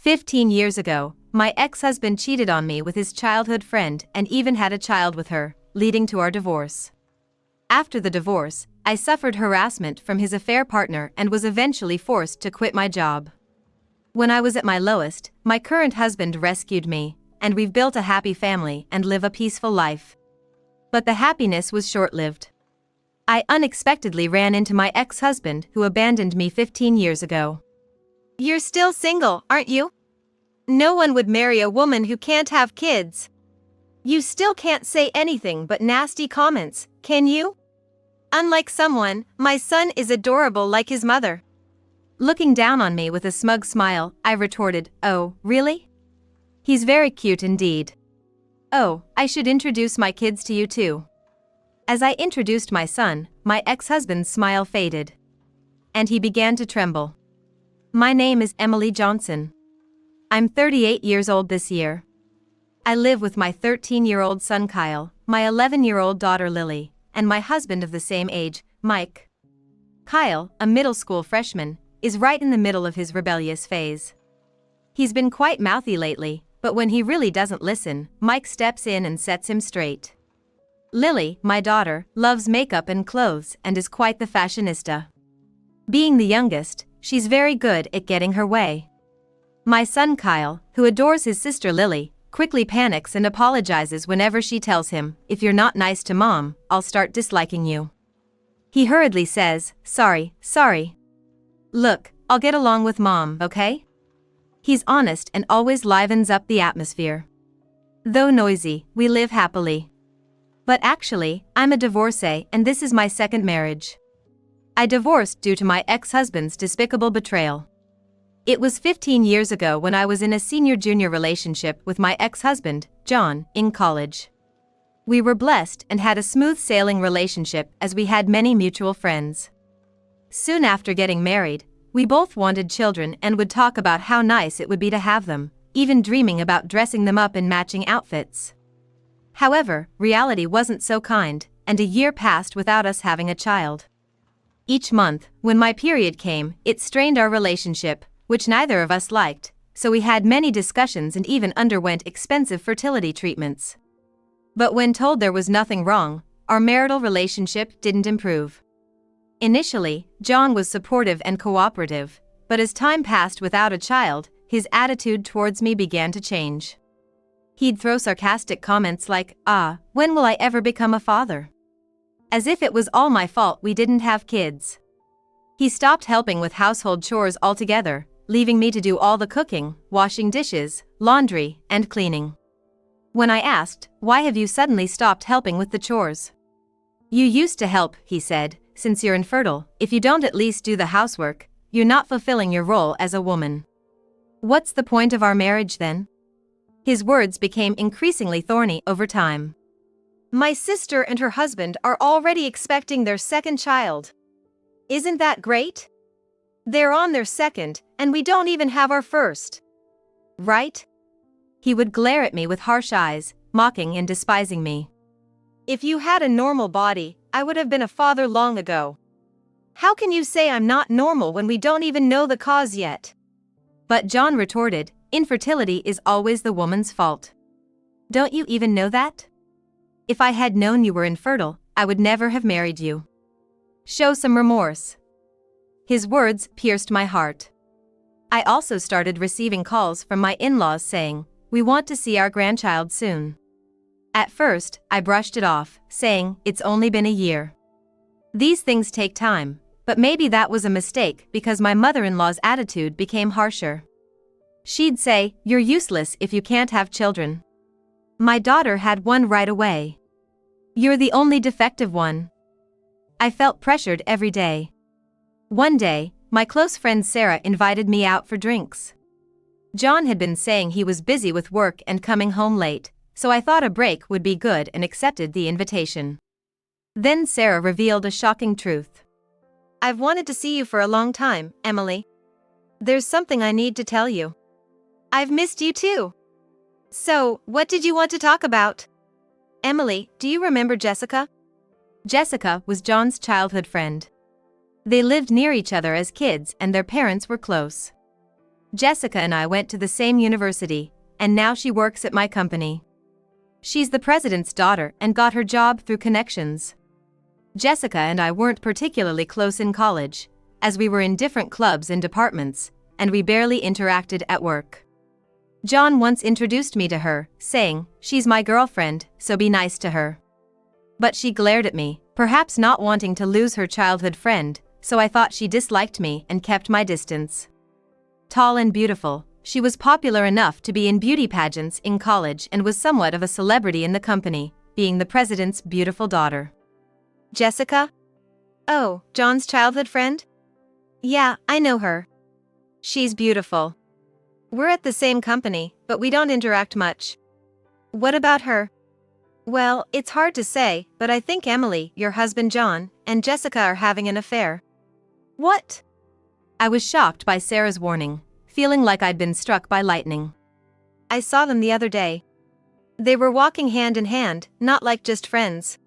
15 years ago, my ex-husband cheated on me with his childhood friend and even had a child with her, leading to our divorce. After the divorce, I suffered harassment from his affair partner and was eventually forced to quit my job. When I was at my lowest, my current husband rescued me, and we've built a happy family and live a peaceful life. But the happiness was short-lived. I unexpectedly ran into my ex-husband who abandoned me 15 years ago. You're still single, aren't you? No one would marry a woman who can't have kids. You still can't say anything but nasty comments, can you? Unlike someone, my son is adorable like his mother. Looking down on me with a smug smile, I retorted, "Oh, really? He's very cute indeed. Oh, I should introduce my kids to you too." As I introduced my son, my ex-husband's smile faded. And he began to tremble. My name is Emily Johnson. I'm 38 years old this year. I live with my 13-year-old son Kyle, my 11-year-old daughter Lily, and my husband of the same age, Mike. Kyle, a middle school freshman, is right in the middle of his rebellious phase. He's been quite mouthy lately, but when he really doesn't listen, Mike steps in and sets him straight. Lily, my daughter, loves makeup and clothes and is quite the fashionista. Being the youngest, she's very good at getting her way. My son Kyle, who adores his sister Lily, quickly panics and apologizes whenever she tells him, "If you're not nice to Mom, I'll start disliking you." He hurriedly says, sorry. Look, I'll get along with Mom, okay? He's honest and always livens up the atmosphere. Though noisy, we live happily. But actually, I'm a divorcee and this is my second marriage. I divorced due to my ex-husband's despicable betrayal. It was 15 years ago when I was in a senior-junior relationship with my ex-husband, John, in college. We were blessed and had a smooth sailing relationship as we had many mutual friends. Soon after getting married, we both wanted children and would talk about how nice it would be to have them, even dreaming about dressing them up in matching outfits. However, reality wasn't so kind, and a year passed without us having a child. Each month, when my period came, it strained our relationship, which neither of us liked, so we had many discussions and even underwent expensive fertility treatments. But when told there was nothing wrong, our marital relationship didn't improve. Initially, John was supportive and cooperative, but as time passed without a child, his attitude towards me began to change. He'd throw sarcastic comments like, when will I ever become a father? As if it was all my fault we didn't have kids. He stopped helping with household chores altogether, leaving me to do all the cooking, washing dishes, laundry, and cleaning. When I asked, "Why have you suddenly stopped helping with the chores?" "You used to help," he said, "since you're infertile. If you don't at least do the housework, you're not fulfilling your role as a woman. What's the point of our marriage then?" His words became increasingly thorny over time. My sister and her husband are already expecting their second child. Isn't that great? They're on their second, and we don't even have our first. Right? He would glare at me with harsh eyes, mocking and despising me. If you had a normal body, I would have been a father long ago. How can you say I'm not normal when we don't even know the cause yet? But John retorted, "Infertility is always the woman's fault. Don't you even know that? If I had known you were infertile, I would never have married you. Show some remorse." His words pierced my heart. I also started receiving calls from my in-laws saying, "We want to see our grandchild soon." At first, I brushed it off, saying, "It's only been a year. These things take time," but maybe that was a mistake because my mother-in-law's attitude became harsher. She'd say, "You're useless if you can't have children." My daughter had one right away. "You're the only defective one." I felt pressured every day. One day, my close friend Sarah invited me out for drinks. John had been saying he was busy with work and coming home late, so I thought a break would be good and accepted the invitation. Then Sarah revealed a shocking truth. "I've wanted to see you for a long time, Emily. There's something I need to tell you. I've missed you too." "So, what did you want to talk about?" "Emily, do you remember Jessica?" Jessica was John's childhood friend. They lived near each other as kids and their parents were close. Jessica and I went to the same university, and now she works at my company. She's the president's daughter and got her job through connections. Jessica and I weren't particularly close in college, as we were in different clubs and departments, and we barely interacted at work. John once introduced me to her, saying, "She's my girlfriend, so be nice to her." But she glared at me, perhaps not wanting to lose her childhood friend, so I thought she disliked me and kept my distance. Tall and beautiful, she was popular enough to be in beauty pageants in college and was somewhat of a celebrity in the company, being the president's beautiful daughter. Jessica? Oh, John's childhood friend? Yeah, I know her. She's beautiful. We're at the same company, but we don't interact much. What about her? Well, it's hard to say, but I think Emily, your husband John, and Jessica are having an affair. What? I was shocked by Sarah's warning, feeling like I'd been struck by lightning. I saw them the other day. They were walking hand in hand, not like just friends.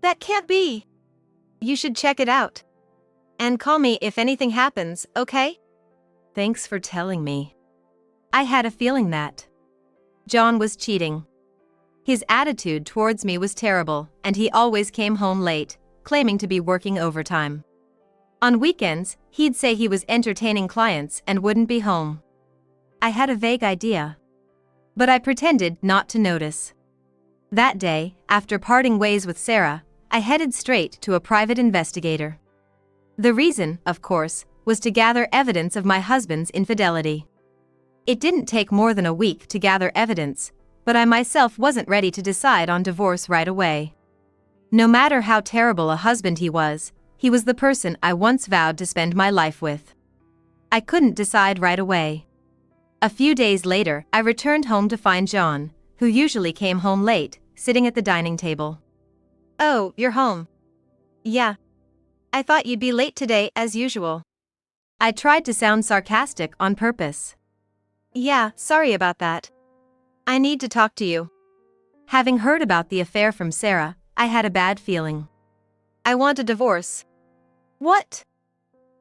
That can't be. You should check it out. And call me if anything happens, okay? Thanks for telling me. I had a feeling that John was cheating. His attitude towards me was terrible, and he always came home late, claiming to be working overtime. On weekends, he'd say he was entertaining clients and wouldn't be home. I had a vague idea, but I pretended not to notice. That day, after parting ways with Sarah, I headed straight to a private investigator. The reason, of course, was to gather evidence of my husband's infidelity. It didn't take more than a week to gather evidence, but I myself wasn't ready to decide on divorce right away. No matter how terrible a husband he was the person I once vowed to spend my life with. I couldn't decide right away. A few days later, I returned home to find John, who usually came home late, sitting at the dining table. Oh, you're home. Yeah. I thought you'd be late today, as usual. I tried to sound sarcastic on purpose. Yeah, sorry about that. I need to talk to you. Having heard about the affair from Sarah, I had a bad feeling. I want a divorce. What?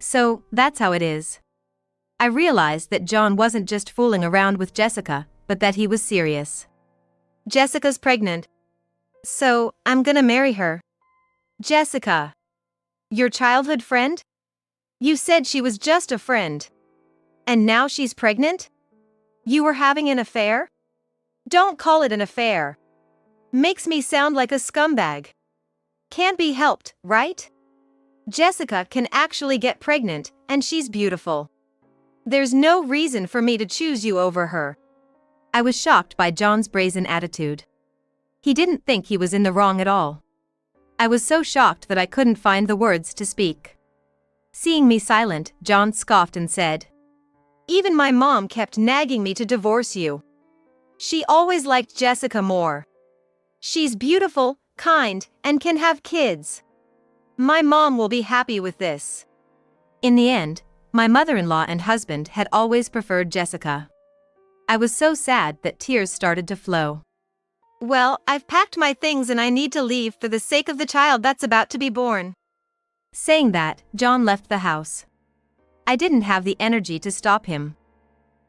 So, that's how it is. I realized that John wasn't just fooling around with Jessica, but that he was serious. Jessica's pregnant. So, I'm gonna marry her. Jessica. Your childhood friend? You said she was just a friend. And now she's pregnant? You were having an affair? Don't call it an affair. Makes me sound like a scumbag. Can't be helped, right? Jessica can actually get pregnant, and she's beautiful. There's no reason for me to choose you over her. I was shocked by John's brazen attitude. He didn't think he was in the wrong at all. I was so shocked that I couldn't find the words to speak. Seeing me silent, John scoffed and said, "Even my mom kept nagging me to divorce you. She always liked Jessica more. She's beautiful, kind, and can have kids. My mom will be happy with this." In the end, my mother-in-law and husband had always preferred Jessica. I was so sad that tears started to flow. Well, I've packed my things and I need to leave for the sake of the child that's about to be born. Saying that, John left the house. I didn't have the energy to stop him.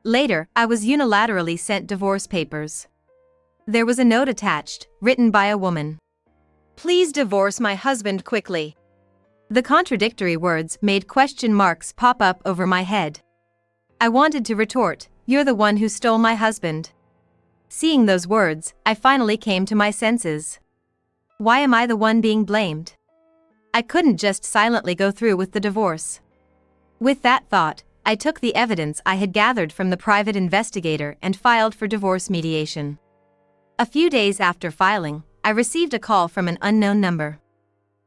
Later, I was unilaterally sent divorce papers. There was a note attached, written by a woman. "Please divorce my husband quickly." The contradictory words made question marks pop up over my head. I wanted to retort, "You're the one who stole my husband." Seeing those words, I finally came to my senses. Why am I the one being blamed? I couldn't just silently go through with the divorce. With that thought, I took the evidence I had gathered from the private investigator and filed for divorce mediation. A few days after filing, I received a call from an unknown number.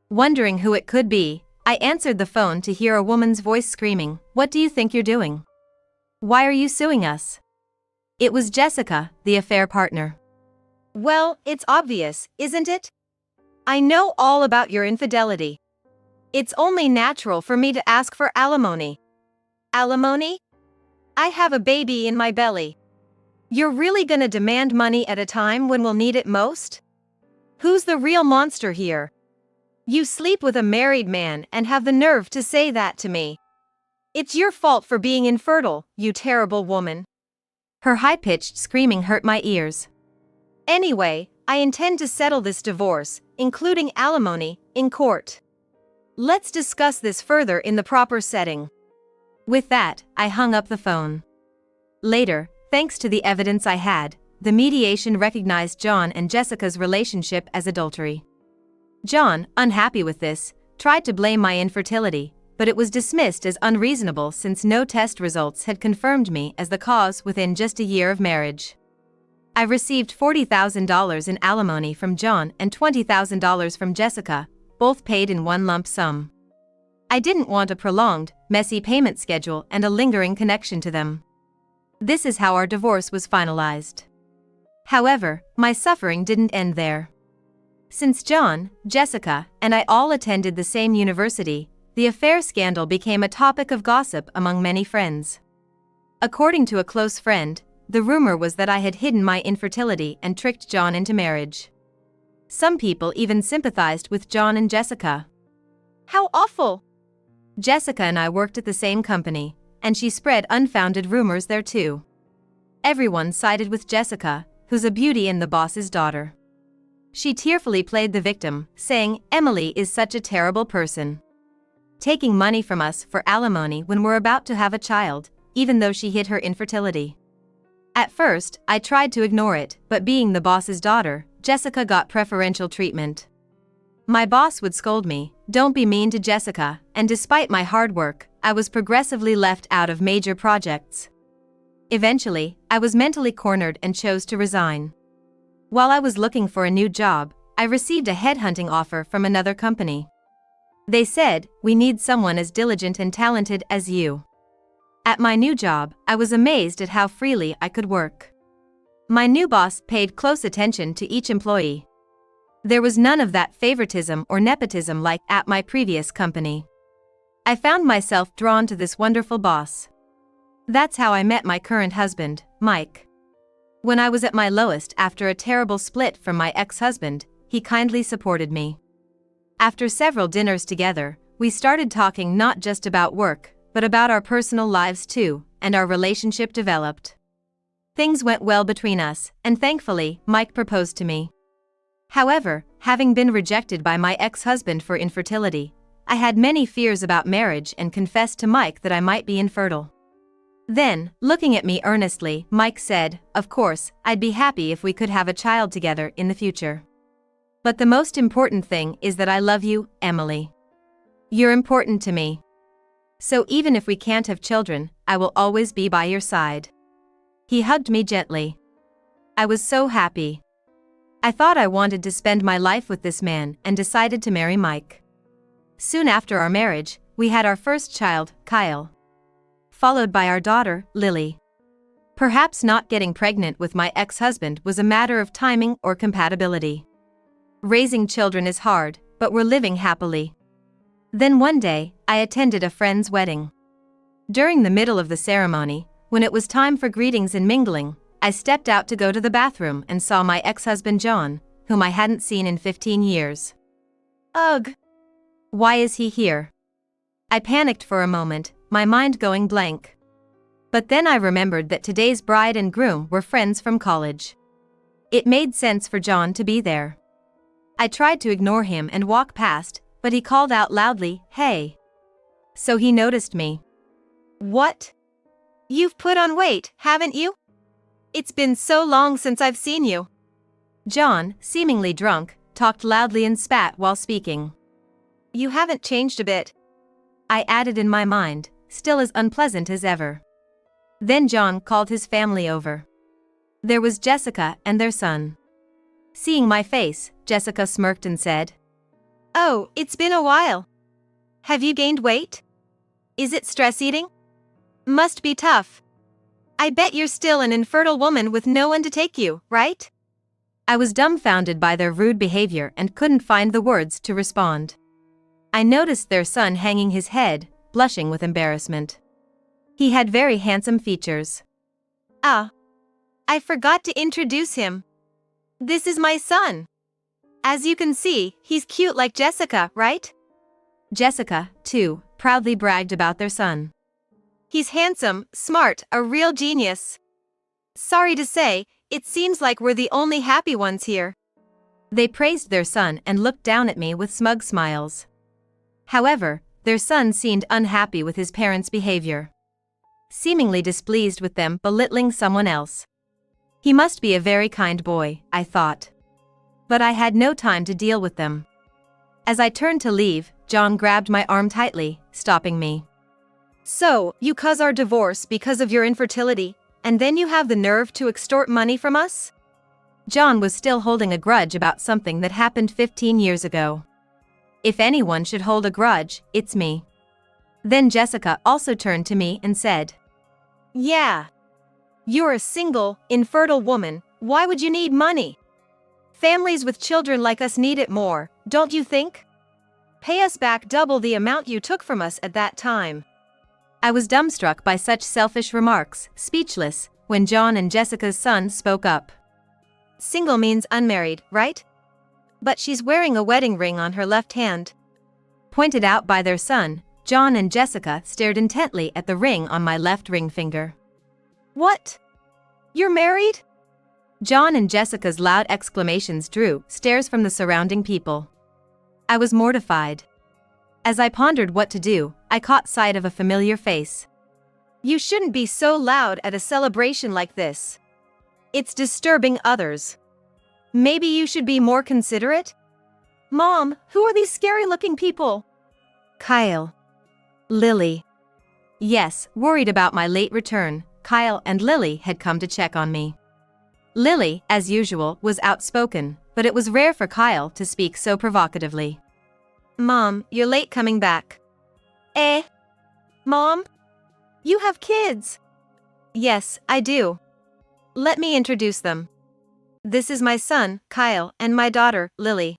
Wondering who it could be, I answered the phone to hear a woman's voice screaming, "What do you think you're doing? Why are you suing us?" It was Jessica, the affair partner. Well, it's obvious, isn't it? I know all about your infidelity. It's only natural for me to ask for alimony. Alimony? I have a baby in my belly. You're really gonna demand money at a time when we'll need it most? Who's the real monster here? You sleep with a married man and have the nerve to say that to me. It's your fault for being infertile, you terrible woman. Her high-pitched screaming hurt my ears. Anyway, I intend to settle this divorce, including alimony, in court. Let's discuss this further in the proper setting. With that, I hung up the phone. Later, thanks to the evidence I had, the mediation recognized John and Jessica's relationship as adultery. John, unhappy with this, tried to blame my infertility, but it was dismissed as unreasonable since no test results had confirmed me as the cause within just a year of marriage. I received $40,000 in alimony from John and $20,000 from Jessica, both paid in one lump sum. I didn't want a prolonged, messy payment schedule and a lingering connection to them. This is how our divorce was finalized. However, my suffering didn't end there. Since John, Jessica, and I all attended the same university, the affair scandal became a topic of gossip among many friends. According to a close friend, the rumor was that I had hidden my infertility and tricked John into marriage. Some people even sympathized with John and Jessica. How awful! Jessica and I worked at the same company, and she spread unfounded rumors there too. Everyone sided with Jessica, who's a beauty and the boss's daughter. She tearfully played the victim, saying, "Emily is such a terrible person. Taking money from us for alimony when we're about to have a child, even though she hid her infertility." At first, I tried to ignore it, but being the boss's daughter, Jessica got preferential treatment. My boss would scold me, "Don't be mean to Jessica," and despite my hard work, I was progressively left out of major projects. Eventually, I was mentally cornered and chose to resign. While I was looking for a new job, I received a headhunting offer from another company. They said, "We need someone as diligent and talented as you." At my new job, I was amazed at how freely I could work. My new boss paid close attention to each employee. There was none of that favoritism or nepotism like at my previous company. I found myself drawn to this wonderful boss. That's how I met my current husband, Mike. When I was at my lowest after a terrible split from my ex-husband, he kindly supported me. After several dinners together, we started talking not just about work, but about our personal lives too, and our relationship developed. Things went well between us, and thankfully, Mike proposed to me. However, having been rejected by my ex-husband for infertility, I had many fears about marriage and confessed to Mike that I might be infertile. Then, looking at me earnestly, Mike said, "Of course, I'd be happy if we could have a child together in the future. But the most important thing is that I love you, Emily. You're important to me. So even if we can't have children, I will always be by your side." He hugged me gently. I was so happy. I thought I wanted to spend my life with this man and decided to marry Mike. Soon after our marriage, we had our first child, Kyle, followed by our daughter, Lily. Perhaps not getting pregnant with my ex-husband was a matter of timing or compatibility. Raising children is hard, but we're living happily. Then one day, I attended a friend's wedding. During the middle of the ceremony, when it was time for greetings and mingling, I stepped out to go to the bathroom and saw my ex-husband John, whom I hadn't seen in 15 years. Ugh! Why is he here? I panicked for a moment, my mind going blank. But then I remembered that today's bride and groom were friends from college. It made sense for John to be there. I tried to ignore him and walk past, but he called out loudly, "Hey!" So he noticed me. What? You've put on weight, haven't you? It's been so long since I've seen you. John, seemingly drunk, talked loudly and spat while speaking. You haven't changed a bit. I added in my mind, still as unpleasant as ever. Then John called his family over. There was Jessica and their son. Seeing my face, Jessica smirked and said, "Oh, it's been a while. Have you gained weight? Is it stress eating? Must be tough. I bet you're still an infertile woman with no one to take you, right?" I was dumbfounded by their rude behavior and couldn't find the words to respond. I noticed their son hanging his head, blushing with embarrassment. He had very handsome features. Ah, I forgot to introduce him. This is my son. As you can see, he's cute like Jessica, right? Jessica, too, proudly bragged about their son. He's handsome, smart, a real genius. Sorry to say, it seems like we're the only happy ones here. They praised their son and looked down at me with smug smiles. However, their son seemed unhappy with his parents' behavior, seemingly displeased with them belittling someone else. He must be a very kind boy, I thought. But I had no time to deal with them. As I turned to leave, John grabbed my arm tightly, stopping me. So, you cause our divorce because of your infertility, and then you have the nerve to extort money from us? John was still holding a grudge about something that happened 15 years ago. If anyone should hold a grudge, it's me. Then Jessica also turned to me and said, Yeah. You're a single, infertile woman, why would you need money? Families with children like us need it more, don't you think? Pay us back double the amount you took from us at that time. I was dumbstruck by such selfish remarks, speechless, when John and Jessica's son spoke up. Single means unmarried, right? But she's wearing a wedding ring on her left hand. Pointed out by their son, John and Jessica stared intently at the ring on my left ring finger. What? You're married? John and Jessica's loud exclamations drew stares from the surrounding people. I was mortified. As I pondered what to do, I caught sight of a familiar face. You shouldn't be so loud at a celebration like this. It's disturbing others. Maybe you should be more considerate? Mom, who are these scary-looking people? Kyle. Lily. Yes, worried about my late return, Kyle and Lily had come to check on me. Lily, as usual, was outspoken, but it was rare for Kyle to speak so provocatively. Mom, you're late coming back. Eh? Mom? You have kids? Yes, I do. Let me introduce them. This is my son, Kyle, and my daughter, Lily.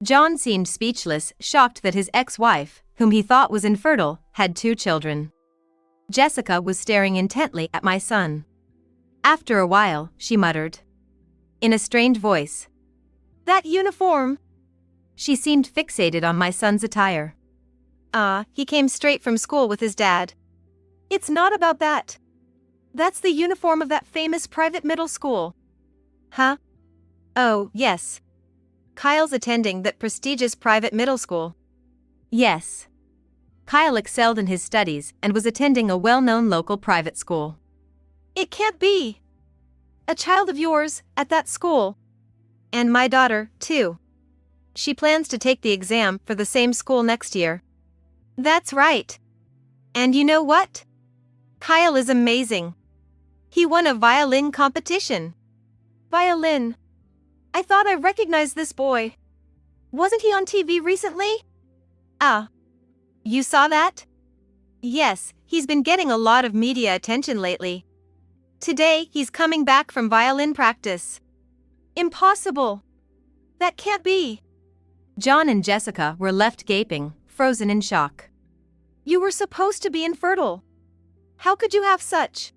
John seemed speechless, shocked that his ex-wife, whom he thought was infertile, had 2 children. Jessica was staring intently at my son. After a while, she muttered, in a strained voice, That uniform! She seemed fixated on my son's attire. He came straight from school with his dad. It's not about that. That's the uniform of that famous private middle school. Huh? Oh, yes. Kyle's attending that prestigious private middle school. Yes. Kyle excelled in his studies and was attending a well-known local private school. It can't be. A child of yours, at that school. And my daughter, too. She plans to take the exam for the same school next year. That's right. And you know what? Kyle is amazing. He won a violin competition. Violin. I thought I recognized this boy. Wasn't he on TV recently? You saw that? Yes, he's been getting a lot of media attention lately. Today, he's coming back from violin practice. Impossible. That can't be. John and Jessica were left gaping, frozen in shock. You were supposed to be infertile. How could you have such?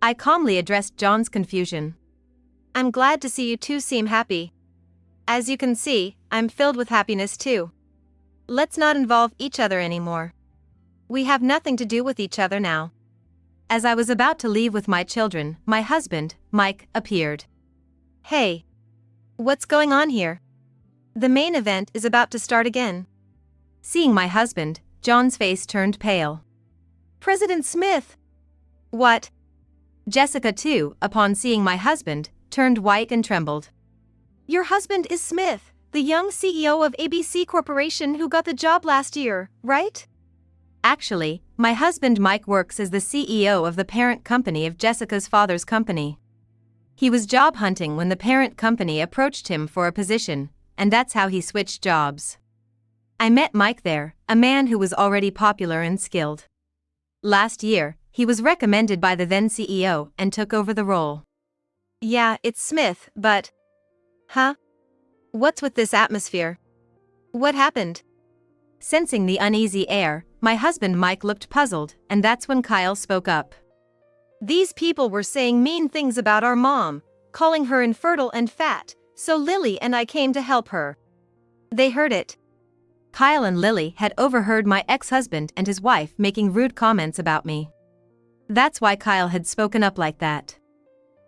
I calmly addressed John's confusion. I'm glad to see you two seem happy. As you can see, I'm filled with happiness too. Let's not involve each other anymore. We have nothing to do with each other now. As I was about to leave with my children, my husband, Mike, appeared. Hey. What's going on here? The main event is about to start again. Seeing my husband, John's face turned pale. President Smith! What? Jessica too, upon seeing my husband, turned white and trembled. Your husband is Smith, the young CEO of ABC Corporation who got the job last year, right? Actually, my husband Mike works as the CEO of the parent company of Jessica's father's company. He was job hunting when the parent company approached him for a position, and that's how he switched jobs. I met Mike there, a man who was already popular and skilled. Last year, he was recommended by the then CEO and took over the role. Yeah, it's Smith, but... Huh? What's with this atmosphere? What happened? Sensing the uneasy air, my husband Mike looked puzzled, and that's when Kyle spoke up. These people were saying mean things about our mom, calling her infertile and fat, so Lily and I came to help her. They heard it. Kyle and Lily had overheard my ex-husband and his wife making rude comments about me. That's why Kyle had spoken up like that.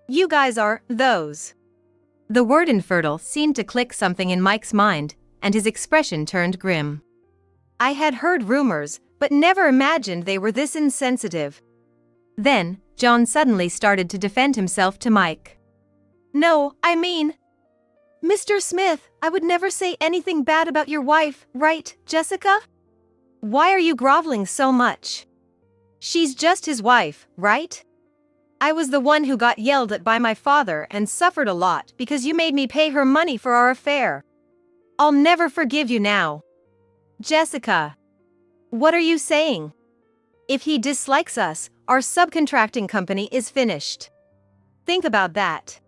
You guys are those. The word infertile seemed to click something in Mike's mind, and his expression turned grim. I had heard rumors, but never imagined they were this insensitive. Then, John suddenly started to defend himself to Mike. No, I mean, Mr. Smith, I would never say anything bad about your wife, right, Jessica? Why are you groveling so much? She's just his wife, right? I was the one who got yelled at by my father and suffered a lot because you made me pay her money for our affair. I'll never forgive you now. Jessica. What are you saying? If he dislikes us, our subcontracting company is finished. Think about that.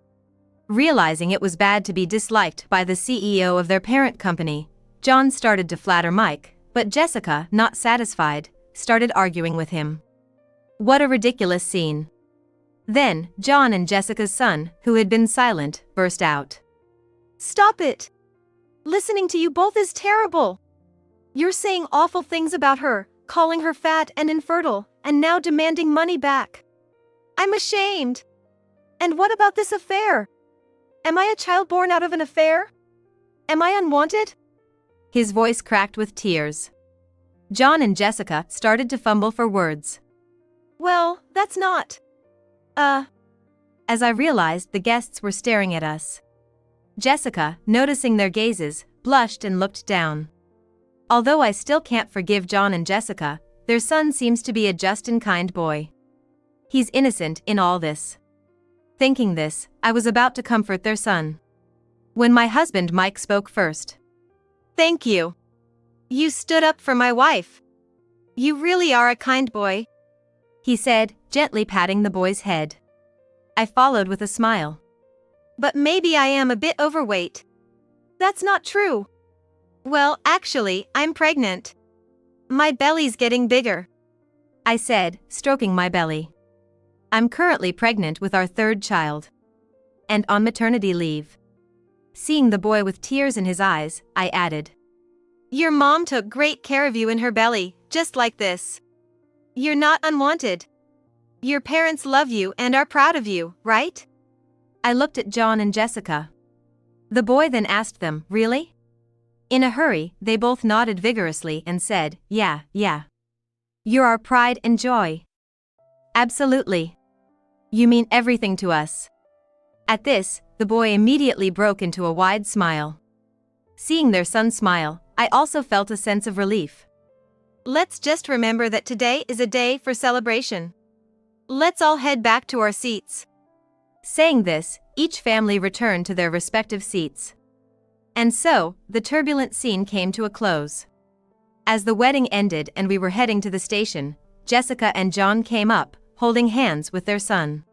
Realizing it was bad to be disliked by the CEO of their parent company, John started to flatter Mike, but Jessica, not satisfied, started arguing with him. What a ridiculous scene. Then, John and Jessica's son, who had been silent, burst out. Stop it! Listening to you both is terrible. You're saying awful things about her, calling her fat and infertile, and now demanding money back. I'm ashamed. And what about this affair? Am I a child born out of an affair? Am I unwanted? His voice cracked with tears. John and Jessica started to fumble for words. Well, that's not. As I realized the guests were staring at us. Jessica, noticing their gazes, blushed and looked down. Although I still can't forgive John and Jessica, their son seems to be a just and kind boy. He's innocent in all this. Thinking this, I was about to comfort their son, when my husband Mike spoke first. Thank you. You stood up for my wife. You really are a kind boy, he said, gently patting the boy's head. I followed with a smile. But maybe I am a bit overweight. That's not true. Well, actually, I'm pregnant. My belly's getting bigger, I said, stroking my belly. I'm currently pregnant with our third child. And on maternity leave. Seeing the boy with tears in his eyes, I added. Your mom took great care of you in her belly, just like this. You're not unwanted. Your parents love you and are proud of you, right? I looked at John and Jessica. The boy then asked them, really? In a hurry, they both nodded vigorously and said, yeah. You're our pride and joy. Absolutely. You mean everything to us. At this, the boy immediately broke into a wide smile. Seeing their son smile, I also felt a sense of relief. Let's just remember that today is a day for celebration. Let's all head back to our seats. Saying this, each family returned to their respective seats. And so, the turbulent scene came to a close. As the wedding ended and we were heading to the station, Jessica and John came up, holding hands with their son.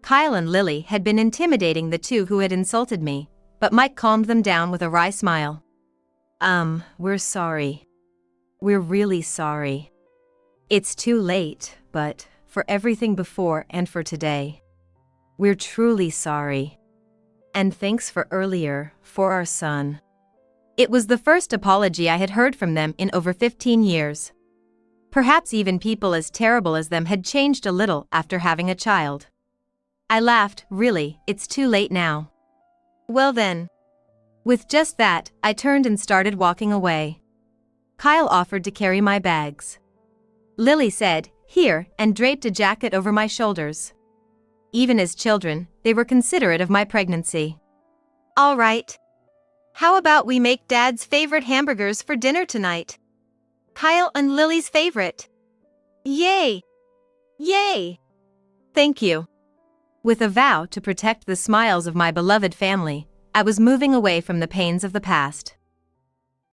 Kyle and Lily had been intimidating the two who had insulted me, but Mike calmed them down with a wry smile. We're sorry. We're really sorry. It's too late, but for everything before and for today. We're truly sorry. And thanks for earlier, for our son. It was the first apology I had heard from them in over 15 years. Perhaps even people as terrible as them had changed a little after having a child. I laughed, really, it's too late now. Well then. With just that, I turned and started walking away. Kyle offered to carry my bags. Lily said, here, and draped a jacket over my shoulders. Even as children, they were considerate of my pregnancy. All right. How about we make Dad's favorite hamburgers for dinner tonight? Kyle and Lily's favorite. Yay! Yay! Thank you. With a vow to protect the smiles of my beloved family, I was moving away from the pains of the past.